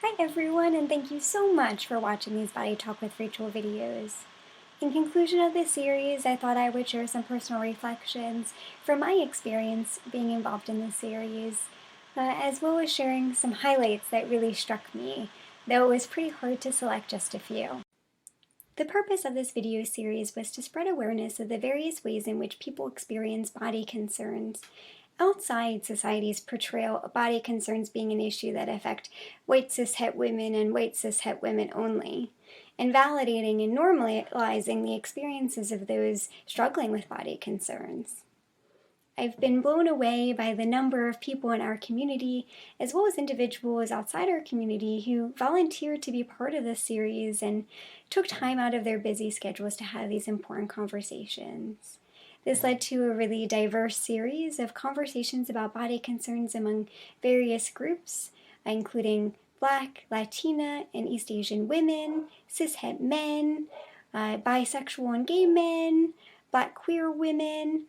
Hi everyone, and thank you so much for watching these Body Talk with Rachel videos. In conclusion of this series, I thought I would share some personal reflections from my experience being involved in this series, as well as sharing some highlights that really struck me, though it was pretty hard to select just a few. The purpose of this video series was to spread awareness of the various ways in which people experience body concerns outside society's portrayal of body concerns being an issue that affect white cishet women and white cishet women only, and validating and normalizing the experiences of those struggling with body concerns. I've been blown away by the number of people in our community, as well as individuals outside our community, who volunteered to be part of this series and took time out of their busy schedules to have these important conversations. This led to a really diverse series of conversations about body concerns among various groups, including Black, Latina, and East Asian women, cishet men, bisexual and gay men, Black queer women,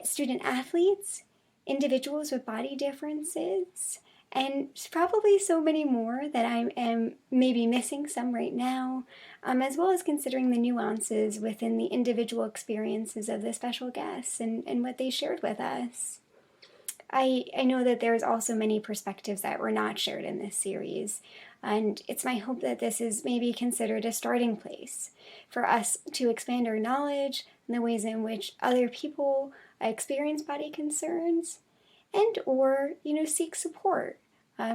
student athletes, individuals with body differences, and probably so many more that I am maybe missing some right now, as well as considering the nuances within the individual experiences of the special guests and what they shared with us. I know that there's also many perspectives that were not shared in this series, and it's my hope that this is maybe considered a starting place for us to expand our knowledge and the ways in which other people experience body concerns, and or seek support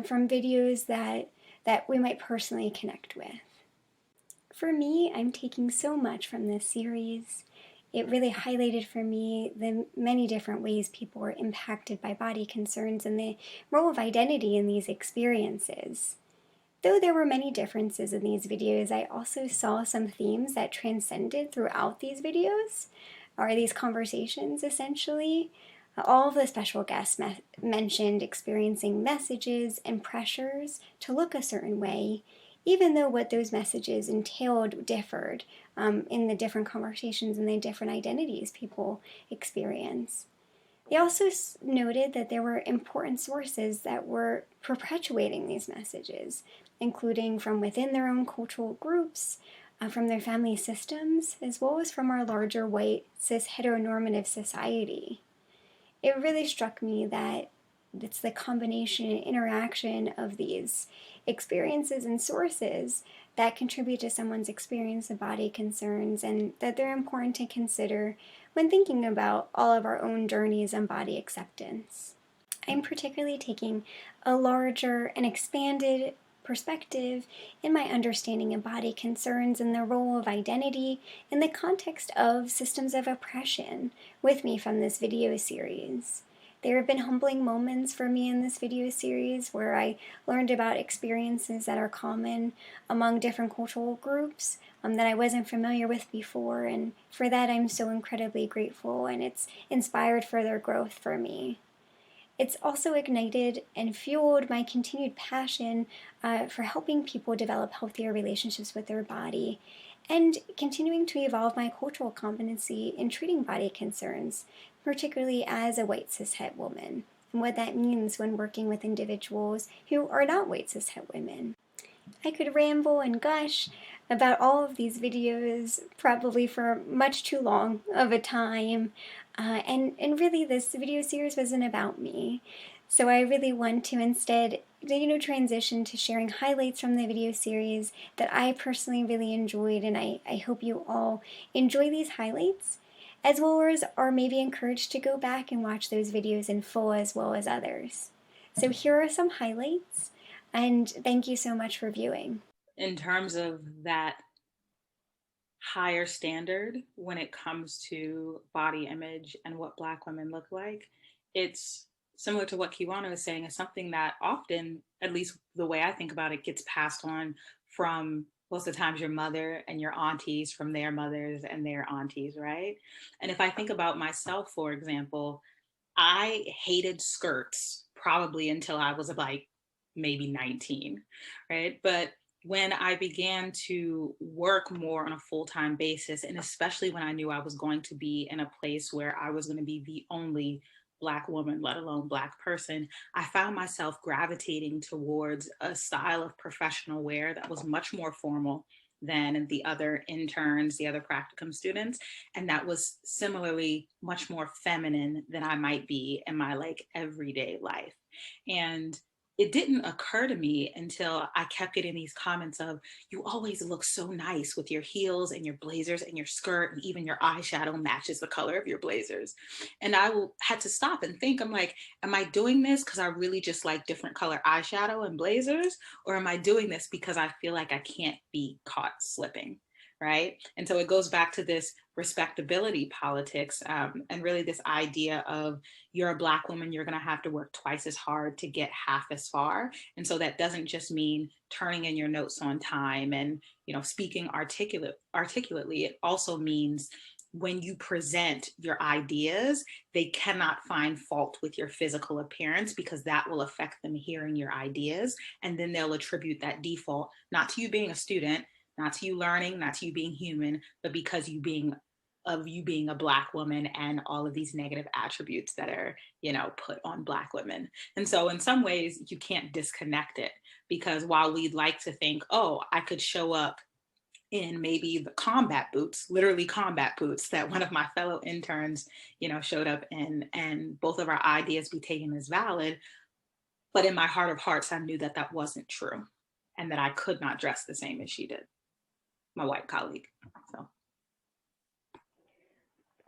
from videos that we might personally connect with. For me, I'm taking so much from this series. It really highlighted for me the many different ways people were impacted by body concerns and the role of identity in these experiences. Though there were many differences in these videos, I also saw some themes that transcended throughout these videos, or these conversations essentially. All of the special guests mentioned experiencing messages and pressures to look a certain way, even though what those messages entailed differed in the different conversations and the different identities people experience. They also noted that there were important sources that were perpetuating these messages, including from within their own cultural groups, from their family systems, as well as from our larger white cis heteronormative society. It really struck me that it's the combination and interaction of these experiences and sources that contribute to someone's experience of body concerns, and that they're important to consider when thinking about all of our own journeys on body acceptance. I'm particularly taking a larger and expanded perspective in my understanding of body concerns and the role of identity in the context of systems of oppression with me from this video series. There have been humbling moments for me in this video series where I learned about experiences that are common among different cultural groups that I wasn't familiar with before, and for that I'm so incredibly grateful, and it's inspired further growth for me. It's also ignited and fueled my continued passion for helping people develop healthier relationships with their body and continuing to evolve my cultural competency in treating body concerns, particularly as a white cishet woman, and what that means when working with individuals who are not white cishet women. I could ramble and gush about all of these videos probably for much too long of a time, and really this video series wasn't about me. So I really want to instead, transition to sharing highlights from the video series that I personally really enjoyed, and I hope you all enjoy these highlights, as well as are maybe encouraged to go back and watch those videos in full as well as others. So here are some highlights, and thank you so much for viewing. In terms of that higher standard when it comes to body image and what Black women look like, it's similar to what Kiwana was saying, is something that often, at least the way I think about it, gets passed on from most of the times your mother and your aunties from their mothers and their aunties, right? And if I think about myself, for example, I hated skirts probably until I was like maybe 19, right? But when I began to work more on a full time basis, and especially when I knew I was going to be in a place where I was going to be the only Black woman, let alone Black person, I found myself gravitating towards a style of professional wear that was much more formal than the other interns, the other practicum students. And that was similarly much more feminine than I might be in my like everyday life. And it didn't occur to me until I kept getting these comments of, you always look so nice with your heels and your blazers and your skirt, and even your eyeshadow matches the color of your blazers. And had to stop and think, I'm like, am I doing this because I really just like different color eyeshadow and blazers? Or am I doing this because I feel like I can't be caught slipping? Right. And so it goes back to this respectability politics, and really this idea of, you're a Black woman, you're going to have to work twice as hard to get half as far. And so that doesn't just mean turning in your notes on time and, speaking articulately. It also means when you present your ideas, they cannot find fault with your physical appearance, because that will affect them hearing your ideas. And then they'll attribute that default not to you being a student, not to you learning, not to you being human, but because you being a Black woman and all of these negative attributes that are, put on Black women. And so in some ways you can't disconnect it, because while we'd like to think, oh, I could show up in maybe the combat boots, literally combat boots that one of my fellow interns, showed up in, and both of our ideas be taken as valid. But in my heart of hearts, I knew that that wasn't true, and that I could not dress the same as she did, my white colleague. So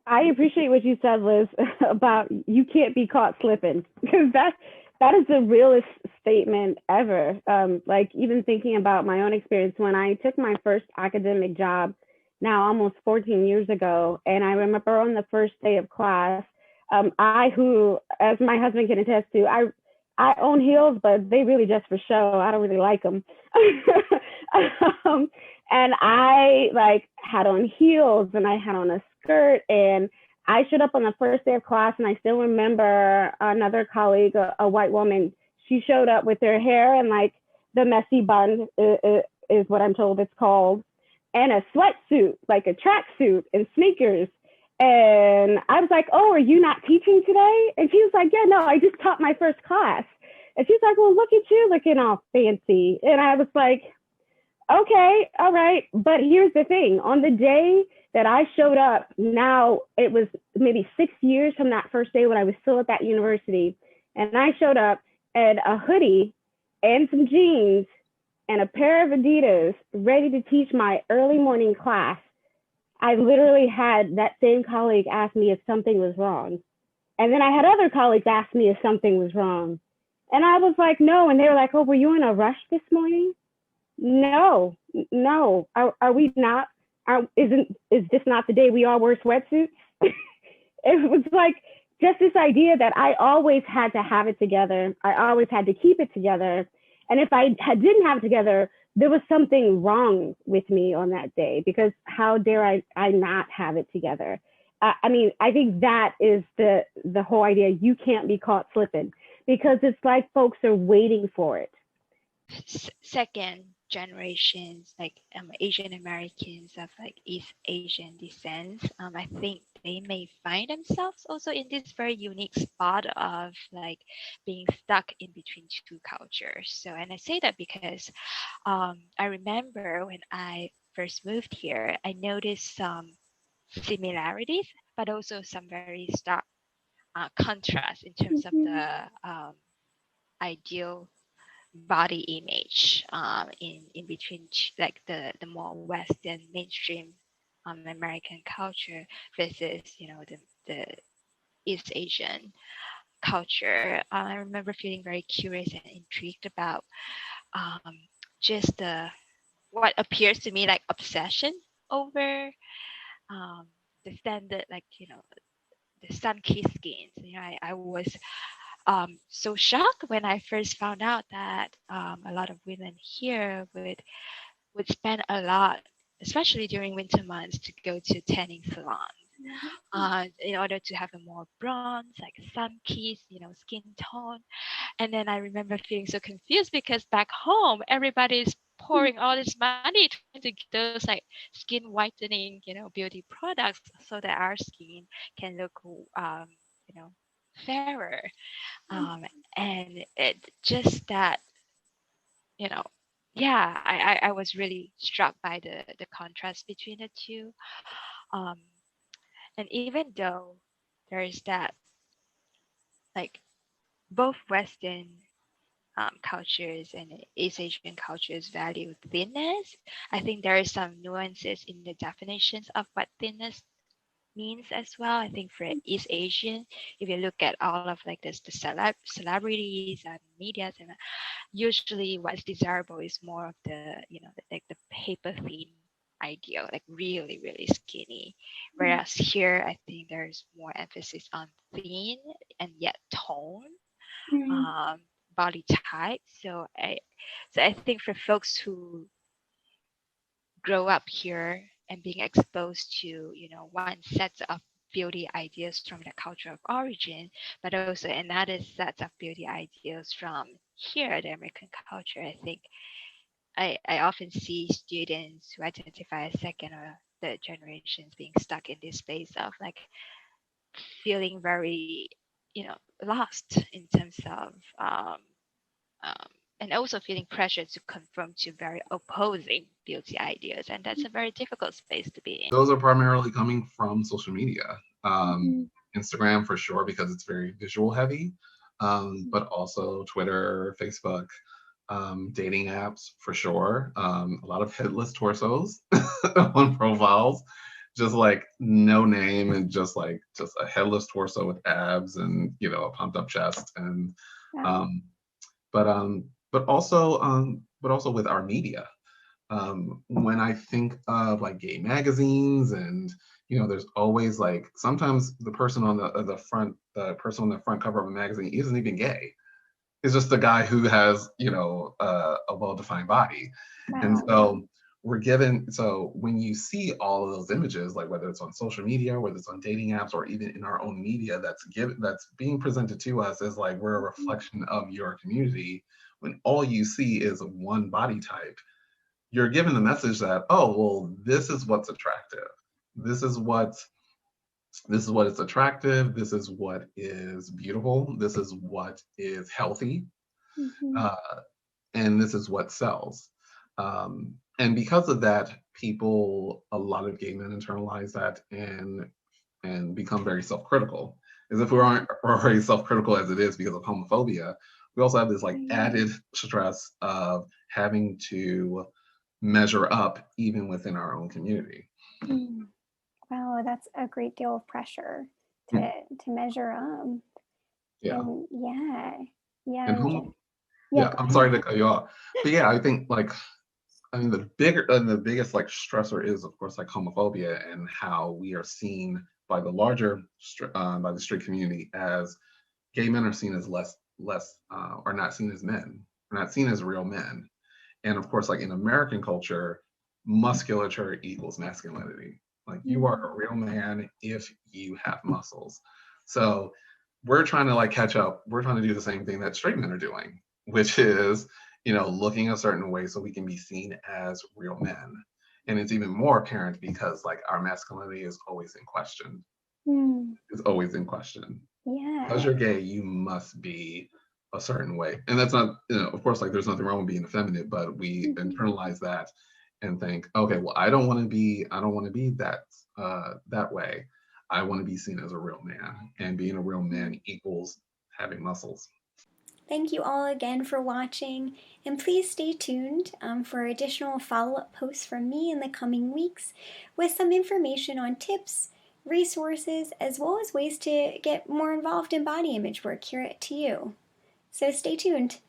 I appreciate what you said, Liz, about you can't be caught slipping, because that is the realest statement ever. Like, even thinking about my own experience when I took my first academic job, now almost 14 years ago, and I remember on the first day of class, who, as my husband can attest to, I own heels, but they really just for show. I don't really like them. And I like had on heels and I had on a skirt, and I showed up on the first day of class, and I still remember another colleague, a white woman, she showed up with her hair and like the messy bun is what I'm told it's called, and a sweatsuit, like a tracksuit and sneakers. And I was like, oh, are you not teaching today? And she was like, yeah, no, I just taught my first class. And she's like, well, look at you looking all fancy. And I was like, okay, all right. But here's the thing. On the day that I showed up, now it was maybe 6 years from that first day when I was still at that university. And I showed up in a hoodie and some jeans and a pair of Adidas, ready to teach my early morning class. I literally had that same colleague ask me if something was wrong. And then I had other colleagues ask me if something was wrong. And I was like, no. And they were like, oh, were you in a rush this morning? No. Are we not? Is this not the day we all wear sweatsuits? It was like just this idea that I always had to have it together. I always had to keep it together. And if I didn't have it together, there was something wrong with me on that day, because how dare I not have it together? I mean, I think that is the whole idea. You can't be caught slipping, because it's like folks are waiting for it. Second generations, like Asian Americans of like East Asian descent, I think they may find themselves also in this very unique spot of like being stuck in between two cultures. So, and I say that because I remember when I first moved here, I noticed some similarities, but also some very stark contrast in terms of the ideal body image in between like the more Western mainstream American culture versus the East Asian culture. I remember feeling very curious and intrigued about just what appears to me like obsession over the standard, like the sun-kissed skins. I was so shocked when I first found out that a lot of women here would spend a lot, especially during winter months, to go to tanning salons in order to have a more bronze, like sun-kissed, skin tone. And then I remember feeling so confused because back home, everybody's pouring all this money trying to get those like skin whitening, beauty products so that our skin can look, fairer. And it just that, you know, yeah, I was really struck by the contrast between the two. Um, and even though there's that, like, both Western cultures and East Asian cultures value thinness, I think there are some nuances in the definitions of what thinness means as well. I think for East Asian, if you look at all of like this, the celebrities and medias, and usually what's desirable is more of the, like the paper thin ideal, like really, really skinny. Whereas here, I think there's more emphasis on thin and yet tone, Mm. body type. So I think for folks who grow up here and being exposed to, one set of beauty ideas from the culture of origin, but also another set of beauty ideas from here, the American culture, I think I often see students who identify as second or third generations being stuck in this space of like feeling very, lost in terms of um, and also feeling pressure to conform to very opposing beauty ideas, and that's a very difficult space to be in. Those are primarily coming from social media. Mhm. Instagram for sure, because it's very visual heavy, but also Twitter, Facebook, dating apps for sure. A lot of headless torsos on profiles, just like no name and just a headless torso with abs and a pumped up chest. And Wow. but um but also with our media, when I think of like gay magazines, and there's always like, sometimes the person on the person on the front cover of a magazine isn't even gay. It's just a guy who has a well-defined body. And Wow. so when you see all of those images, like whether it's on social media, whether it's on dating apps, or even in our own media, that's being presented to us as like we're a reflection of your community, when all you see is one body type, you're given the message that, oh, well, this is what's attractive. This is what is attractive. This is what is beautiful. This is what is healthy. Mhm. Uh, and this is what sells. And because of that, a lot of gay men internalize that and become very self-critical. As if we aren't already self-critical as it is because of homophobia, we also have this like Yeah. added stress of having to measure up even within our own community. Mm. Wow, that's a great deal of pressure Mm, to measure up. Yeah. And yeah, yeah, And I'm just homo yeah. yeah, Go I'm ahead. sorry to cut you off. But yeah, I think like, I mean, the biggest like stressor is, of course, like homophobia, and how we are seen by the by the straight community as gay men are seen as are not seen as men, are not seen as real men. And of course, like in American culture, musculature equals masculinity. Like, you are Mm. a real man if you have muscles. So we're trying to like catch up. We're trying to do the same thing that straight men are doing, which is, looking a certain way so we can be seen as real men. And it's even more apparent because like our masculinity is always in question. Mm. It's always in question. Because Yeah. you're gay, you must be a certain way. And that's not, of course, like there's nothing wrong with being effeminate, but we Mhm. internalize that and think, okay, well, I don't want to be that way. I want to be seen as a real man. And being a real Mm. man equals having muscles. Thank you all again for watching, and please stay tuned for additional follow-up posts from me in the coming weeks with some information on tips, resources, as well as ways to get more involved in body image work here at TU. So stay tuned.